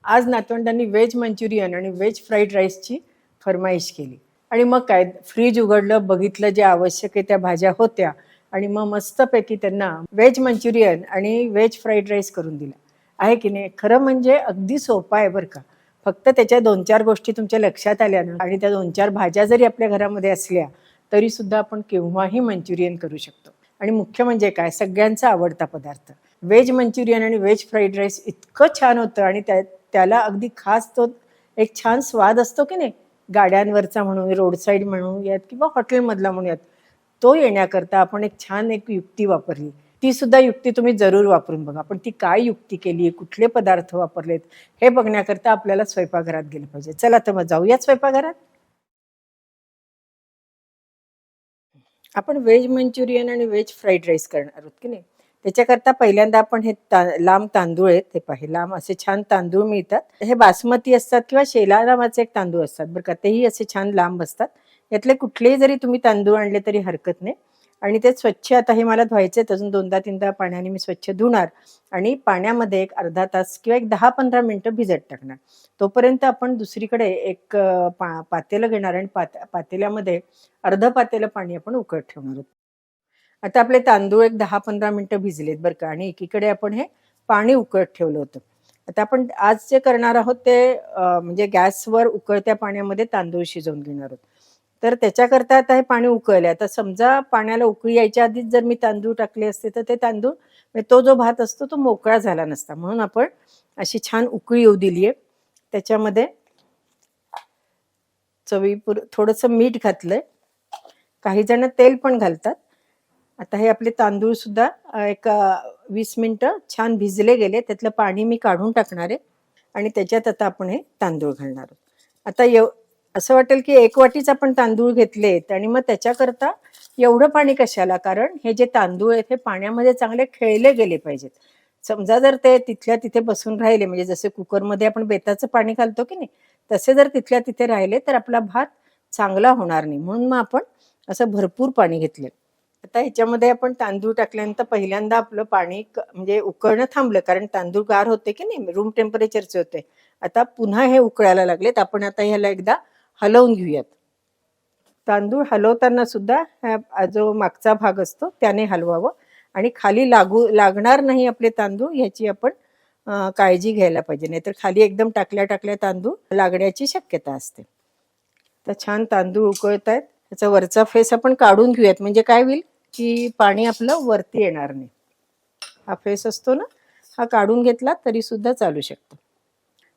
आज नातवंडांनी veg Manchurian आणि veg fried राईसची फरमाईश केली आणि मग काय फ्रीज उघडलं, बघितलं जे आवश्यक आहे त्या भाज्या होत्या आणि मग मस्तपैकी त्यांना व्हेज मंचुरियन आणि व्हेज फ्राईड राईस करून दिला आहे की नाही. खरं म्हणजे अगदी सोपं आहे बरं का. फक्त त्याच्या 2-4 गोष्टी तुमच्या लक्षात आल्या ना आणि त्या 2-4 भाज्या जरी आपल्या घरामध्ये असल्या तरी सुद्धा आपण केव्हाही मंचुरियन करू शकतो. आणि मुख्य म्हणजे काय, सगळ्यांचा आवडता पदार्थ व्हेज मंचुरियन आणि व्हेज फ्राईड राईस इतकं छान होतं आणि त्याला अगदी खास तो एक छान स्वाद असतो की नाही, गाड्यांवरचा म्हणून, रोड साईड म्हणूयात किंवा हॉटेलमधला म्हणूयात, तो येण्याकरता आपण एक छान एक युक्ती वापरली. ती सुद्धा युक्ती तुम्ही जरूर वापरून बघा. पण ती काय युक्ती केली, कुठले पदार्थ वापरलेत हे बघण्याकरता आपल्याला स्वयंपाकघरात गेलं पाहिजे. चला तर मग जाऊयात स्वयंपाकघरात. आपण व्हेज मंचुरियन आणि व्हेज फ्राईड राईस करणार आहोत की नाही. त्याच्याकरता पहिल्यांदा आपण हे लांब तांदूळ आहेत, ते पाहे लांब असे छान तांदूळ मिळतात. हे बासमती असतात किंवा शेला नावाचे एक तांदूळ असतात बरं का, तेही असे छान लांब असतात. यातले कुठलेही जरी तुम्ही तांदूळ आणले तरी हरकत नाही. आणि ते स्वच्छ आता हे मला धुवायचे आहेत, अजून 2दा-3दा पाण्याने मी स्वच्छ धुणार आणि पाण्यामध्ये एक अर्धा तास किंवा एक 10-15 मिनिटं भिजत टाकणार. तोपर्यंत आपण दुसरीकडे एक पातेलं घेणार आणि पातेल्यामध्ये अर्ध पातेलं पाणी आपण उकळत ठेवणार आहोत. आता आपले तांदूळ एक 10-15 मिनिटं भिजलेत बरं का आणि एकीकडे आपण हे पाणी उकळत ठेवलं होतं. आता आपण आज जे करणार आहोत ते म्हणजे गॅसवर उकळत्या पाण्यामध्ये तांदूळ शिजवून घेणार आहोत. तर त्याच्याकरता आता हे पाणी उकळलं. आता समजा पाण्याला उकळी यायच्या आधीच जर मी तांदूळ टाकले असते तर ते तांदूळ म्हणजे तो जो भात असतो तो मोकळा झाला नसता. म्हणून आपण अशी छान उकळी येऊ दिली आहे. त्याच्यामध्ये थोडंसं मीठ घातलंय. काही जण तेल पण घालतात. आता हे आपले तांदूळ सुद्धा एक 20 मिनिटं छान भिजले गेले. त्यातलं पाणी मी काढून टाकणार आहे आणि त्याच्यात आता आपण हे तांदूळ घालणार आहोत. आता असं वाटेल की 1 वाटीच आपण तांदूळ घेतलेत आणि मग त्याच्याकरता एवढं पाणी कशाला, कारण हे जे तांदूळ आहेत हे पाण्यामध्ये चांगले खेळले गेले पाहिजेत. समजा जर ते तिथल्या तिथे बसून राहिले, म्हणजे जसे कुकरमध्ये आपण बेताचं पाणी घालतो की नाही, तसे जर तिथल्या तिथे राहिले तर आपला भात चांगला होणार नाही. म्हणून मग आपण असं भरपूर पाणी घेतलं. आता ह्याच्यामध्ये आपण तांदूळ टाकल्यानंतर पहिल्यांदा आपलं पाणी म्हणजे उकळणं थांबलं, कारण तांदूळ गार होते की नाही, रूम टेम्परेचरचे होते. आता पुन्हा हे उकळायला लागलेत. आपण आता ह्याला एकदा हलवून घेऊयात. तांदूळ हलवताना सुद्धा जो मागचा भाग असतो त्याने हलवावं आणि खाली लागणार नाही आपले तांदूळ, ह्याची आपण काळजी घ्यायला पाहिजे. नाहीतर खाली एकदम टाकल्या तांदूळ लागण्याची शक्यता असते. तर छान तांदूळ उकळत आहेत. त्याचा वरचा फेस आपण काढून घेऊयात, म्हणजे काय होईल की पाणी आपलं वरती येणार नाही. हा फेस असतो ना, हा काढून घेतला तरी सुद्धा चालू शकतो.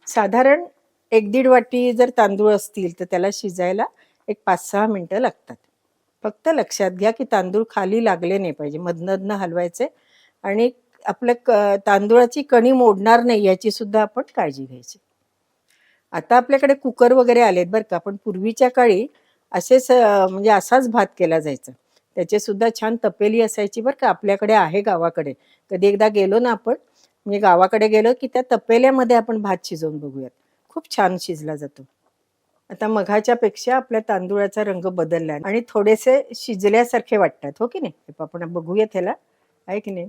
साधारण 1-1.5 वाटी जर तांदूळ असतील तर त्याला शिजायला एक 5-6 मिनिटं लागतात. फक्त लक्षात घ्या की तांदूळ खाली लागले नाही पाहिजे, मधनं हलवायचे आणि आपल्या तांदूळाची कणी मोडणार नाही याची सुद्धा आपण काळजी घ्यायची. आता आपल्याकडे कुकर वगैरे आलेत बरं का, पण पूर्वीच्या काळी असेच म्हणजे असाच भात केला जायचा. त्याचे सुद्धा छान तपेली असायची बरं का, आपल्याकडे आहे गावाकडे. कधी एकदा गेलो ना आपण, म्हणजे गावाकडे गेलो की त्या तपेल्यामध्ये आपण भात शिजवून बघूयात. खूप छान शिजला जातो. आता मघाच्या पेक्षा आपल्या तांदूळाचा रंग बदलला आणि थोडेसे शिजल्यासारखे वाटतात, हो की नाही. आपण बघूया त्याला, आहे की नाही.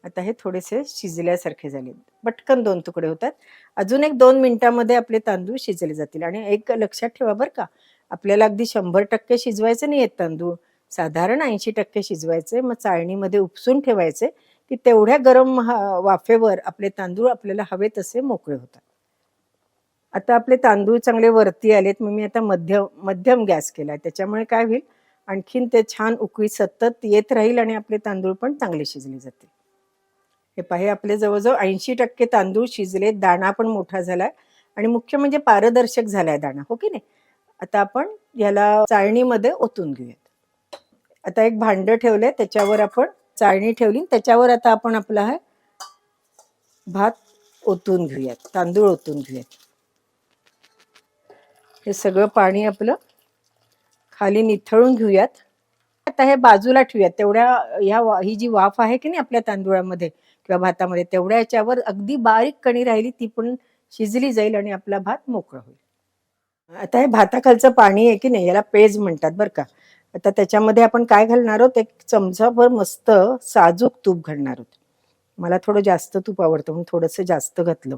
आता हे थोडेसे शिजल्यासारखे झाले, पटकन 2 तुकडे होतात. अजून एक 2 मिनिटांमध्ये आपले तांदूळ शिजले जातील. आणि एक लक्षात ठेवा बरं का, आपल्याला अगदी 100% शिजवायचे नाही आहेत तांदूळ, साधारण 80% शिजवायचे. मग चाळणीमध्ये उपसून ठेवायचे की तेवढ्या गरम वाफेवर आपले तांदूळ आपल्याला हवे तसे मोकळे होतात. आता आपले तांदूळ चांगले वरती आलेत. मग मी आता मध्यम गॅस केलाय. त्याच्यामुळे काय होईल, आणखीन ते छान उकळी सतत येत राहील आणि आपले तांदूळ पण चांगले शिजले जातील. हे पाहे आपले जवळजवळ 80% तांदूळ शिजले, दाणा पण मोठा झालाय आणि मुख्य म्हणजे पारदर्शक झालाय दाणा, हो की नाही. आता आपण याला चाळणीमध्ये ओतून घेऊयात. आता एक भांडं ठेवलंय, त्याच्यावर आपण चाळणी ठेवली, त्याच्यावर आता आपण आपला हा भात ओतून घेऊयात, तांदूळ ओतून घेऊयात. हे सगळं पाणी आपलं खाली निथळून घेऊयात. आता हे बाजूला ठेवूयात. तेवढ्या ही जी वाफ आहे की नाही आपल्या तांदूळामध्ये किंवा भातामध्ये, तेवढ्या याच्यावर अगदी बारीक कणी राहिली ती पण शिजली जाईल आणि आपला भात मोकळा होईल. आता हे भाताखालचं पाणी आहे की नाही, याला पेज म्हणतात बरं का. आता त्याच्यामध्ये आपण काय घालणार आहोत, एक चमचाभर मस्त साजूक तूप घालणार आहोत. मला थोडं जास्त तूप आवडतं म्हणून थोडंसं जास्त घातलं.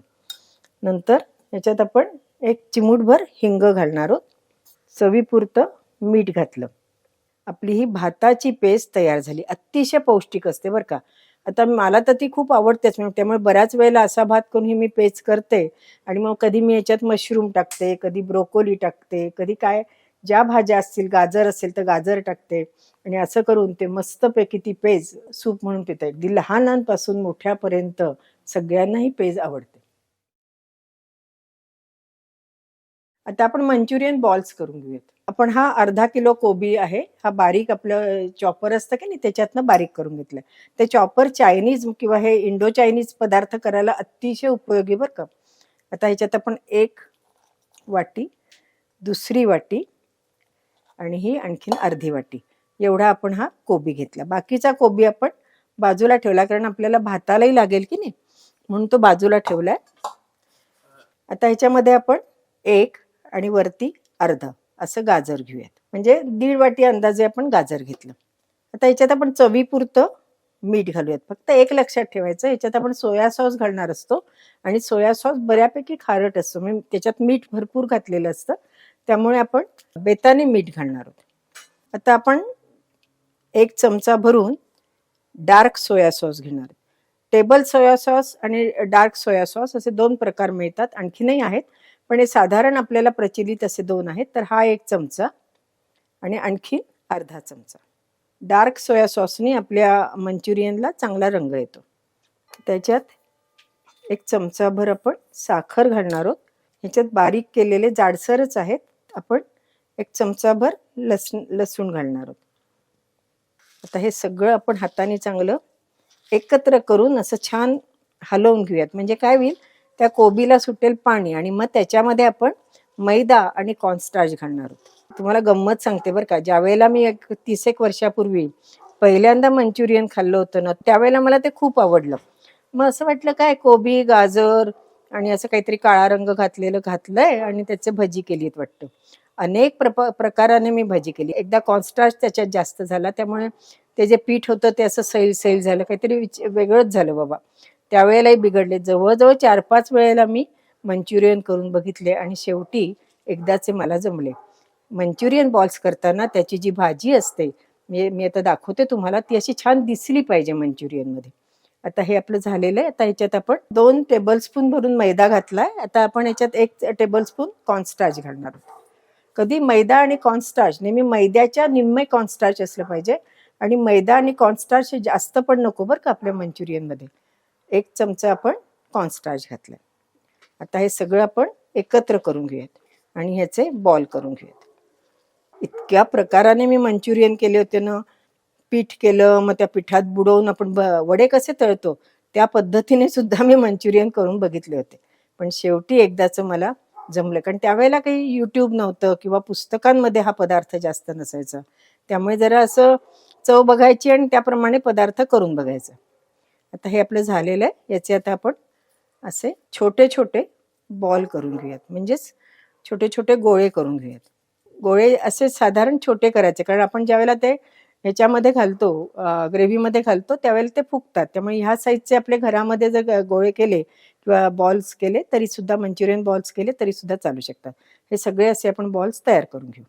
नंतर याच्यात आपण एक चिमूटभर हिंग घालणार आहोत. चवीपुरतं मीठ घातलं. आपली ही भाताची पेस्ट तयार झाली. अतिशय पौष्टिक असते बरं का. आता मला तर ती खूप आवडतेच, त्यामुळे बऱ्याच वेळेला असा भात करून ही मी पेस्ट करते आणि मग कधी मी याच्यात मशरूम टाकते, कधी ब्रोकोली टाकते, कधी काय ज्या भाज्या असतील, गाजर असेल तर गाजर टाकते आणि असं करून ते मस्तपैकी ती पेज सूप म्हणून पिता. अगदी लहानांपासून मोठ्यापर्यंत सगळ्यांना ही पेज आवडते. आता आपण मंचुरियन बॉल्स करून घेऊयात. आपण हा अर्धा किलो कोबी आहे. हा बारीक आपलं चॉपर असतं की नाही त्याच्यातनं बारीक करून घेतलाय. ते चॉपर चायनीज किंवा हे इंडो चायनीज पदार्थ करायला अतिशय उपयोगी बरं का. आता ह्याच्यात आपण एक वाटी, दुसरी वाटी आणि ही आणखीन अर्धी वाटी एवढा आपण हा कोबी घेतला. बाकीचा कोबी आपण बाजूला ठेवला कारण आपल्याला भातालाही लागेल की नाही, म्हणून तो बाजूला ठेवलाय. आता ह्याच्यामध्ये आपण एक आणि वरती अर्धा असं गाजर घेऊयात. म्हणजे 1.5 वाटी अंदाजे आपण गाजर घेतलं. आता ह्याच्यात आपण चवीपुरतं मीठ घालूयात. फक्त एक लक्षात ठेवायचं, ह्याच्यात आपण सोया सॉस घालणार असतो आणि सोया सॉस बऱ्यापैकी खारट असतो. म्हणजे त्याच्यात मीठ भरपूर घातलेलं असतं, त्यामुळे आपण बेताने मीठ घालणार आहोत. आता आपण एक चमचा भरून डार्क सोया सॉस घेणार. टेबल सोया सॉस आणि डार्क सोया सॉस असे 2 प्रकार मिळतात. आणखीनही आहेत, पण हे साधारण आपल्याला प्रचलित असे 2 आहेत. तर हा 1 चमचा आणि आणखी अर्धा चमचा. डार्क सोया सॉसनी आपल्या मंचुरियनला चांगला रंग येतो. त्याच्यात 1 चमचाभर आपण साखर घालणार आहोत. ह्याच्यात बारीक केलेले जाडसरच आहेत. आपण 1 चमचाभर लसूण घालणार आहोत. आता हे सगळं आपण हाताने चांगलं एकत्र करून असं छान हलवून घेऊयात. म्हणजे काय होईल, त्या कोबीला सुटेल पाणी आणि मग त्याच्यामध्ये आपण मैदा आणि कॉर्नस्टार्च घालणार आहोत. तुम्हाला गंमत सांगते बरं का, ज्यावेळेला मी 30 एक वर्षापूर्वी पहिल्यांदा मंचुरियन खाल्लं होतं ना, त्यावेळेला मला ते खूप आवडलं. मग असं वाटलं काय कोबी, गाजर आणि असं काहीतरी काळा रंग घातलंय आणि त्याचे भजी केली आहेत वाटतं. अनेक प्रकाराने मी भजी केली. एकदा कॉर्नस्टार्च त्याच्यात जास्त झाला, त्यामुळे ते जे पीठ होतं ते असं सैल झालं, काहीतरी वेगळंच झालं बाबा. त्यावेळेलाही बिघडले. जवळजवळ 4-5 वेळेला मी मंचुरियन करून बघितले आणि शेवटी एकदाचे मला जमले. मंचुरियन बॉल्स करताना त्याची जी भाजी असते, मी आता दाखवते तुम्हाला, ती अशी छान दिसली पाहिजे मंचुरियनमध्ये. आता हे आपलं झालेलं आहे. आता ह्याच्यात आपण 2 टेबलस्पून भरून मैदा घातलाय. आता आपण ह्याच्यात 1 टेबलस्पून कॉर्नस्टार्च घालणार आहोत. कधी मैदा आणि कॉर्नस्टार्च नेहमी मैद्याच्या निम्मे कॉर्नस्टार्च असलं पाहिजे आणि मैदा आणि कॉर्नस्टार्च हे जास्त पण नको बरं का आपल्या मंचुरियनमध्ये. 1 चमचा आपण कॉर्नस्टार्च घातलाय. आता हे सगळं आपण एकत्र करून घेऊयात आणि ह्याचे बॉल करून घेऊयात. इतक्या प्रकाराने मी मंचुरियन केले होते ना. पीठ केलं, मग त्या पिठात बुडवून आपण वडे कसे तळतो त्या पद्धतीने सुद्धा मी मंचुरियन करून बघितले होते. पण शेवटी एकदाचं मला जमलं, कारण त्यावेळेला काही यूट्यूब नव्हतं किंवा पुस्तकांमध्ये हा पदार्थ जास्त नसायचा. त्यामुळे जरा असं चव बघायची आणि त्याप्रमाणे पदार्थ करून बघायचा. आता हे आपलं झालेलं आहे. याचे आता आपण असे छोटे छोटे बॉल करून घेऊयात. म्हणजेच छोटे छोटे गोळे करून घेऊयात. गोळे असे साधारण छोटे करायचे, कारण आपण ज्यावेळेला ते ह्याच्यामध्ये घालतो, ग्रेव्हीमध्ये घालतो, त्यावेळेला ते फुगतात. त्यामुळे ह्या साईजचे आपले घरामध्ये जर गोळे केले किंवा बॉल्स केले तरी सुद्धा, मंचुरियन बॉल्स केले तरी सुद्धा चालू शकतात. हे सगळे असे आपण बॉल्स तयार करून घेऊ.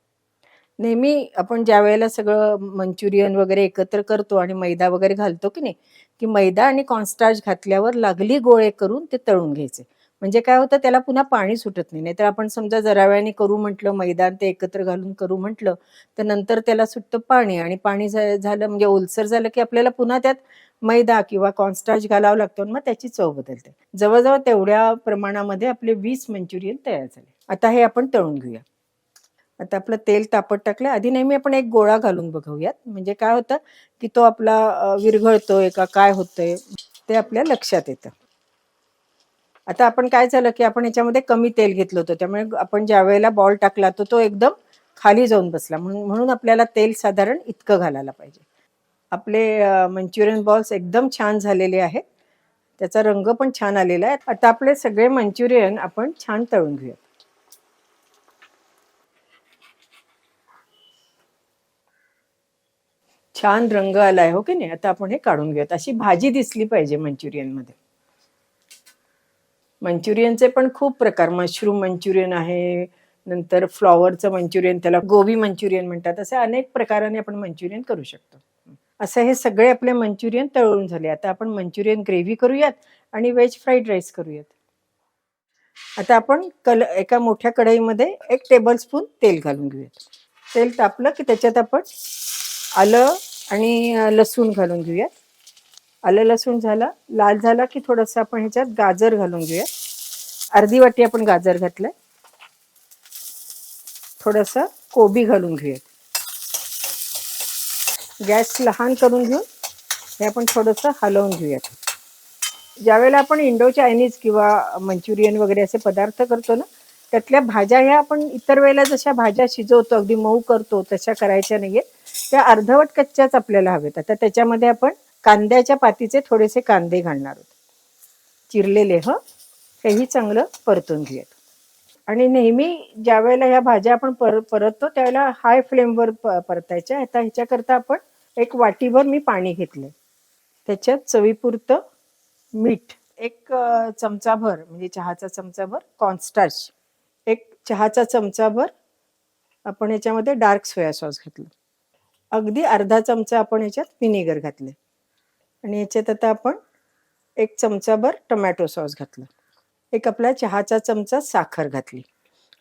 नेहमी आपण ज्या वेळेला सगळं मंचुरियन वगैरे एकत्र करतो आणि मैदा वगैरे घालतो की नाही, की मैदा आणि कॉर्नस्टार्च घातल्यावर लागली गोळे करून ते तळून घ्यायचे. म्हणजे काय होतं, त्याला पुन्हा पाणी सुटत नाही. नाहीतर आपण समजा जरा वेळाने करू म्हटलं, मैदा ते एकत्र घालून करू म्हटलं, तर नंतर त्याला सुटतं पाणी आणि पाणी झालं म्हणजे ओलसर झालं की आपल्याला पुन्हा त्यात मैदा किंवा कॉर्नस्टार्च घालावं लागतो आणि मग त्याची चव बदलते. जवळजवळ तेवढ्या प्रमाणामध्ये आपले 20 मंचुरियन तयार झाले. आता हे आपण तळून घेऊया. आता आपलं तेल तापत टाकलं. आधी नेहमी आपण एक गोळा घालून बघूयात. म्हणजे काय होतं, की तो आपला विरघळतोय का काय होतंय ते आपल्या लक्षात येतं. आता आपण काय झालं, की आपण याच्यामध्ये कमी तेल घेतलं होतं, त्यामुळे आपण ज्या वेळेला बॉल टाकला तो एकदम खाली जाऊन बसला. म्हणून आपल्याला तेल साधारण इतकं घालायला पाहिजे. आपले मंचुरियन बॉल्स एकदम छान झालेले आहेत. त्याचा रंग पण छान आलेला आहे. आता आपले सगळे मंचुरियन आपण छान तळून घेऊयात. छान रंग आलाय हो की नाही. आता आपण हे काढून घेऊयात. अशी भाजी दिसली पाहिजे मंचुरियन मध्ये. मंचुरियनचे पण खूप प्रकार, मशरूम मंचुरियन आहे, नंतर फ्लॉवरचं मंचुरियन, त्याला गोबी मंचुरियन म्हणतात. असे अनेक प्रकाराने आपण मंचुरियन करू शकतो. असं हे सगळे आपले मंचुरियन तळून झाले. आता आपण मंचुरियन ग्रेव्ही करूयात आणि व्हेज फ्राईड राईस करूयात. आता आपण एका मोठ्या कढईमध्ये 1 टेबलस्पून तेल घालून घेऊयात. तेल तापलं की त्याच्यात आपण आलं आणि लसूण घालून घेऊयात. आलं लसूण झाला, लाल झाला की थोडंसं आपण ह्याच्यात गाजर घालून घेऊयात. अर्धी वाटी आपण गाजर घातलंय. थोडंसं कोबी घालून घेऊयात. गॅस लहान करून घेऊन हे आपण थोडंसं हलवून घेऊयात. ज्यावेळेला आपण इंडो चायनीज किंवा मंचुरियन वगैरे असे पदार्थ करतो ना, त्यातल्या भाज्या ह्या आपण इतर वेळेला जशा भाज्या शिजवतो, अगदी मऊ करतो, तशा करायच्या नाहीयेत. त्या अर्धवट कच्च्याच आपल्याला हवेत. आता त्याच्यामध्ये आपण कांद्याच्या पातीचे थोडेसे कांदे घालणार आहोत, चिरलेले. हेही चांगलं परतून घेऊयात. आणि नेहमी ज्या वेळेला ह्या भाज्या आपण परततो त्यावेळेला हाय फ्लेमवर परतायच्या. आता ह्याच्याकरता आपण 1 वाटीभर मी पाणी घेतलंय. त्याच्यात चवीपुरतं मीठ, 1 चमचाभर म्हणजे चहाचा चमचाभर कॉर्नस्टार्च, 1 चहाचा चमचाभर आपण याच्यामध्ये डार्क सोया सॉस घातलं. अगदी अर्धा चमचा आपण याच्यात व्हिनेगर घातले. आणि याच्यात आता आपण 1 चमचाभर टोमॅटो सॉस घातलं. 1 आपला चहाचा चमचा साखर घातली.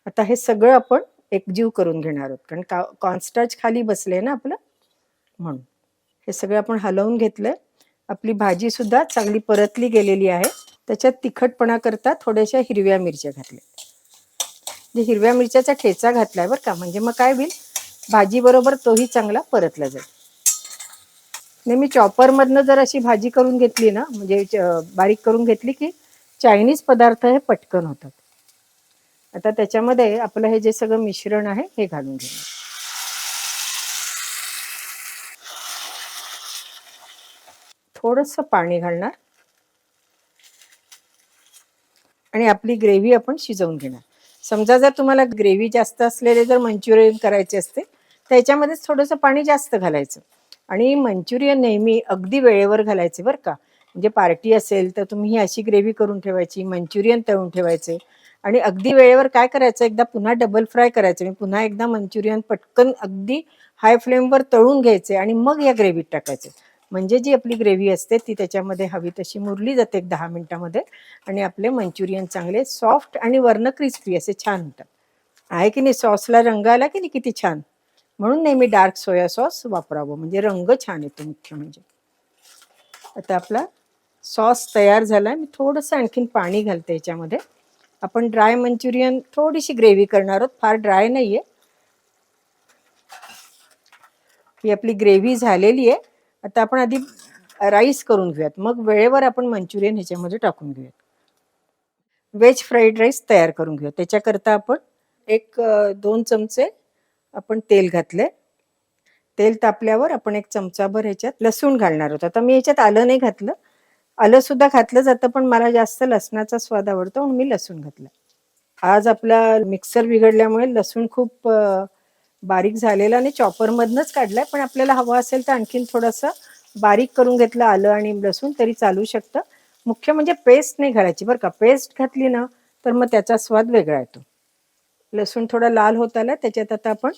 आता हे सगळं आपण एकजीव करून घेणार आहोत, कारण कॉर्नस्टार्च खाली बसले ना आपलं, म्हणून हे सगळं आपण हलवून घेतलंय. आपली भाजी सुद्धा चांगली परतली गेलेली आहे. त्याच्यात तिखटपणा करता थोड्याशा हिरव्या मिरच्या घातल्या. म्हणजे हिरव्या मिरच्याचा ठेचा घातलाय बरं का, म्हणजे मग काय होईल, भाजी बरोबर तोही चांगला परतला जाईल. नेहमी चॉपरमधनं जर अशी भाजी करून घेतली ना, म्हणजे बारीक करून घेतली की चायनीज पदार्थ हे पटकन होतात. आता त्याच्यामध्ये आपलं हे जे सगळं मिश्रण आहे हे घालून घेऊ. थोडंसं पाणी घालणार आणि आपली ग्रेव्ही आपण शिजवून घेणार. समजा जर तुम्हाला ग्रेव्ही जास्त असलेले जर मंचुरियन करायचे असते, त्याच्यामध्येच थोडंसं पाणी जास्त घालायचं. आणि मंचुरियन नेहमी अगदी वेळेवर घालायचे बरं का. म्हणजे पार्टी असेल तर तुम्ही ही अशी ग्रेव्ही करून ठेवायची, मंचुरियन तळून ठेवायचे आणि अगदी वेळेवर काय करायचं, एकदा पुन्हा डबल फ्राय करायचं, मी पुन्हा एकदा मंचुरियन पटकन अगदी हाय फ्लेमवर तळून घ्यायचे आणि मग या ग्रेव्हीत टाकायचे. म्हणजे जी आपली ग्रेव्ही असते ती त्याच्यामध्ये हवी तशी मुरली जाते 1 10 मिनिटामध्ये आणि आपले मंचुरियन चांगले सॉफ्ट आणि वरनं क्रिस्पी असे छान होतात. आहे की नाही, सॉसला रंग आला की नाही किती छान. म्हणून नेहमी डार्क सोया सॉस वापरावं, म्हणजे रंग छान येतो मुख्य म्हणजे. आता आपला सॉस तयार झाला. मी थोडंसं आणखीन पाणी घालते याच्यामध्ये. आपण ड्राय मंचुरियन थोडीशी ग्रेव्ही करणार आहोत, फार ड्राय नाहीये. ही आपली ग्रेव्ही झालेली आहे. आता आपण आधी राईस करून घेऊयात, मग वेळेवर आपण मंचुरियन ह्याच्यामध्ये टाकून घेऊयात. व्हेज फ्राईड राईस तयार करून घेऊया. त्याच्याकरता आपण 2 चमचे आपण तेल घातले. तेल तापल्यावर आपण 1 चमचाभर ह्याच्यात लसूण घालणार आहोत. आता मी ह्याच्यात आलं नाही घातलं. आलं सुद्धा घातलं जातं, पण मला जास्त लसणाचा स्वाद आवडतो म्हणून मी लसूण घातलं. आज आपला मिक्सर बिघडल्यामुळे लसूण खूप बारीक झालेला आणि चॉपरमधनंच काढलाय, पण आपल्याला हवं असेल तर आणखीन थोडंसं बारीक करून घेतलं आलं आणि लसूण तरी चालू शकतं. मुख्य म्हणजे पेस्ट नाही घालायची बरं का. पेस्ट घातली ना तर मग त्याचा स्वाद वेगळा येतो. लसूण थोडा लाल होत आला, त्याच्यात आता आपण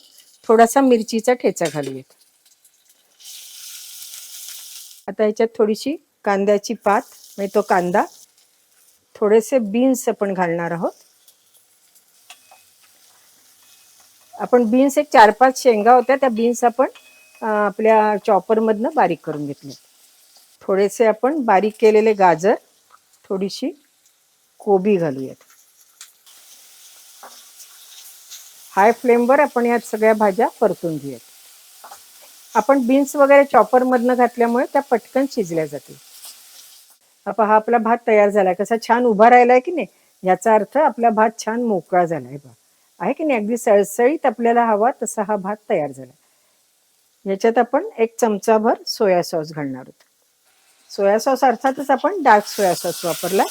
थोडासा मिरचीचा ठेचा घालूयात. आता ह्याच्यात थोडीशी कांद्याची पात म्हणजे तो कांदा, थोडेसे बीन्स आपण घालणार आहोत. आपण बीन्स 4-5 शेंगा होत्या, त्या बीन्स आपण आपल्या चॉपरमधनं बारीक करून घेतले. थोडेसे आपण बारीक केलेले गाजर, थोडीशी कोबी घालूयात. हाय फ्लेमवर आपण यात सगळ्या भाज्या परतून घेऊयात. आपण बीन्स वगैरे चॉपरमधनं घातल्यामुळे त्या पटकन शिजल्या जातील. आता हा आपला भात तयार झालाय. कसा छान उभा राहिलाय की नाही, याचा अर्थ आपला भात छान मोकळा झालाय. आहे की नाही, अगदी सळसळीत आपल्याला हवा तसा हा भात तयार झाला. याच्यात आपण 1 चमचाभर सोया सॉस घालणार आहोत. सोया सॉस अर्थातच आपण डार्क सोया सॉस वापरला.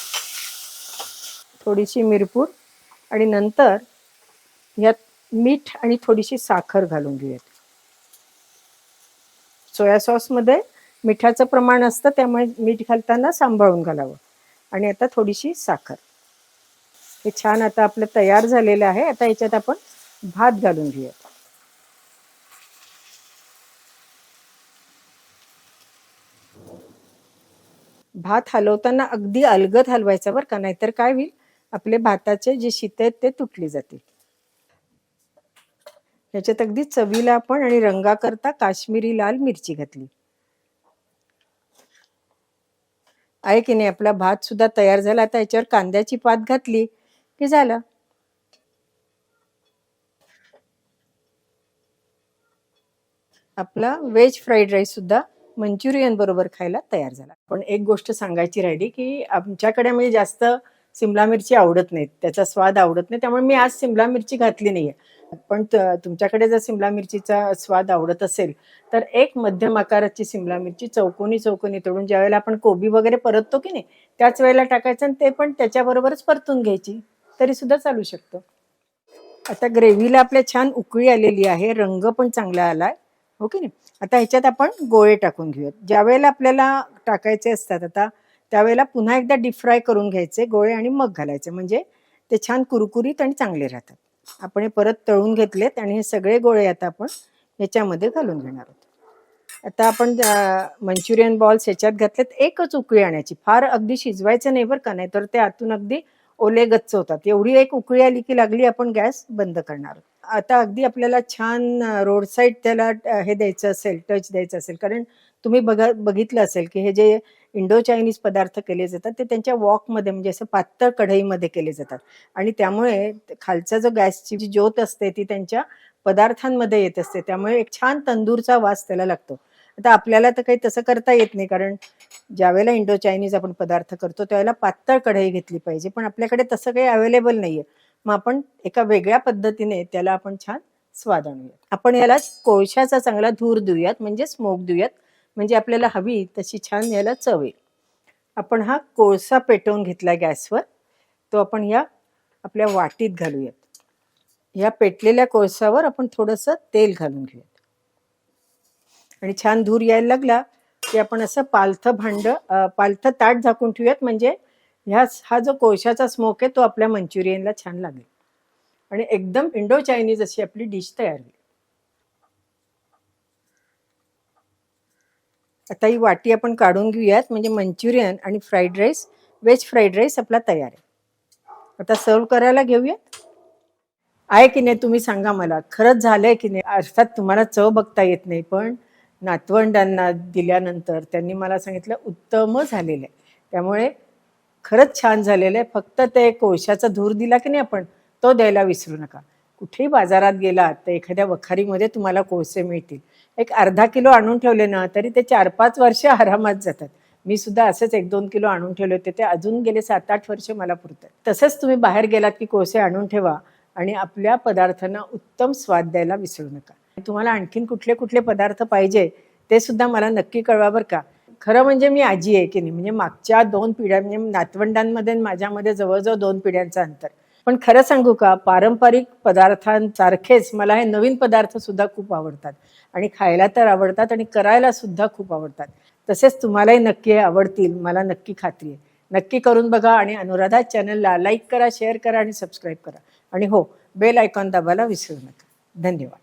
थोडीशी मिरपूड आणि नंतर यात मीठ आणि थोडीशी साखर घालून घेऊयात. सोया सॉसमध्ये मिठाचं प्रमाण असतं, त्यामुळे मीठ घालताना सांभाळून घालावं. आणि आता थोडीशी साखर. हे छान आता आपलं तयार झालेलं आहे. आता याच्यात आपण भात घालून घेऊया. भात हलवताना अगदी अलगद हलवायचा बरं का, नाहीतर काय होईल, आपले भाताचे जे शीत आहेत ते तुटली जातील. याच्यात अगदी चवीला आपण आणि रंगाकरता काश्मीरी लाल मिरची घातली आहे की नाही. आपला भात सुद्धा तयार झाला. आता याच्यावर कांद्याची पात घातली की झालं. आपला व्हेज फ्राईड राईस सुद्धा मंचुरियन बरोबर खायला तयार झाला. पण एक गोष्ट सांगायची राहिली की आमच्याकडे म्हणजे जास्त सिमला मिरची आवडत नाहीत, त्याचा स्वाद आवडत नाही, त्यामुळे मी आज सिमला मिरची घातली नाहीये. पण तुमच्याकडे जर सिमला मिरचीचा स्वाद आवडत असेल तर एक मध्यम आकाराची सिमला मिरची चौकोनी चौकोनी तोडून ज्यावेळेला आपण कोबी वगैरे परततो की नाही त्याच वेळेला टाकायचं आणि ते पण त्याच्याबरोबरच परतून घ्यायची, तरी सुद्धा चालू शकतो. आता ग्रेव्हीला आपल्या छान उकळी आलेली आहे, रंग पण चांगला आलाय, हो की नाही. आता ह्याच्यात आपण गोळे टाकून घेऊयात. ज्या वेळेला आपल्याला टाकायचे असतात आता त्यावेळेला पुन्हा एकदा डीप फ्राय करून घ्यायचे गोळे आणि मग घालायचे, म्हणजे ते छान कुरकुरीत आणि चांगले राहतात. आपण हे परत तळून घेतलेत आणि हे सगळे गोळे आता आपण ह्याच्यामध्ये घालून घेणार आहोत. आता आपण मंचुरियन बॉल्स ह्याच्यात घातलेत. एकच उकळी आणायची, फार अगदी शिजवायचं नाही बरं का, नाही तर ते आतून अगदी ओले गच्च होतात. एवढी एक उकळी आली की लागली आपण गॅस बंद करणार आहोत. आता अगदी आपल्याला छान रोड साईड त्याला हे द्यायचं असेल, टच द्यायचं असेल, कारण तुम्ही बघितलं असेल की हे जे इंडो चायनीज पदार्थ केले जातात ते त्यांच्या वॉकमध्ये म्हणजे असं पातळ कढईमध्ये केले जातात आणि त्यामुळे खालचा जो गॅसची जी ज्योत असते ती त्यांच्या पदार्थांमध्ये येत असते, त्यामुळे एक छान तंदूरचा वास त्याला लागतो. आता आपल्याला तर काही तसं करता येत नाही, कारण ज्यावेळेला इंडो चायनीज आपण पदार्थ करतो त्यावेळेला पातळ कढई घेतली पाहिजे, पण आपल्याकडे तसं काही अवेलेबल नाहीये. मग आपण एका वेगळ्या पद्धतीने त्याला आपण छान स्वाद आणूयात. आपण याला कोळशाचा चांगला धूर देऊयात, म्हणजे स्मोक देऊयात, म्हणजे आपल्याला हवी तशी छान याला चव येईल. आपण हा कोळसा पेटवून घेतला गॅसवर, तो आपण या आपल्या वाटीत घालूयात. या पेटलेल्या कोळसावर आपण थोडंसं तेल घालून घेऊयात आणि छान धूर यायला लागला की आपण असं पालथं ताट झाकून ठेवूयात, म्हणजे हा जो कोळशाचा स्मोक आहे तो आपल्या मंचुरियनला छान लागेल आणि एकदम इंडो चायनीज अशी आपली डिश तयार होईल. आता ही वाटी आपण काढून घेऊयात, म्हणजे मंचुरियन आणि fried rice, veg fried rice आपला तयार आहे. आता सर्व करायला घेऊयात. आहे की नाही तुम्ही सांगा मला, खरंच झालंय की नाही. अर्थात तुम्हाला चव बघता येत नाही, पण नातवंडांना दिल्यानंतर त्यांनी मला सांगितलं उत्तम झालेलं आहे, त्यामुळे खरंच छान झालेलं आहे. फक्त ते कोळशाचा धूर दिला की नाही आपण, तो द्यायला विसरू नका. कुठेही बाजारात गेलात तर एखाद्या वखारीमध्ये तुम्हाला कोळसे मिळतील. एक अर्धा किलो आणून ठेवले ना तरी ते 4-5 वर्ष आरामात जातात. मी सुद्धा असेच 1-2 किलो आणून ठेवले होते, ते अजून गेले 7-8 वर्ष मला पुरतात. तसंच तुम्ही बाहेर गेलात की कोळसे आणून ठेवा आणि आपल्या पदार्थांना उत्तम स्वाद द्यायला विसरू नका. तुम्हाला आणखीन कुठले कुठले पदार्थ पाहिजे ते सुद्धा मला नक्की कळवा बरं का. खरं म्हणजे मी आजी आहे की नाही, म्हणजे मागच्या 2 पिढ्या, म्हणजे नातवंडांमध्ये माझ्यामध्ये जवळजवळ 2 पिढ्यांचं अंतर. पण खरं सांगू का, पारंपरिक पदार्थांसारखेच मला हे नवीन पदार्थ सुद्धा खूप आवडतात आणि खायला तर आवडतात आणि करायला सुद्धा खूप आवडतात. तसेच तुम्हालाही नक्की आवडतील, मला नक्की खात्री आहे. नक्की करून बघा आणि अनुराधा चॅनलला लाईक करा, शेअर करा आणि सबस्क्राईब करा आणि हो, बेल आयकॉन दाबायला विसरू नका. धन्यवाद.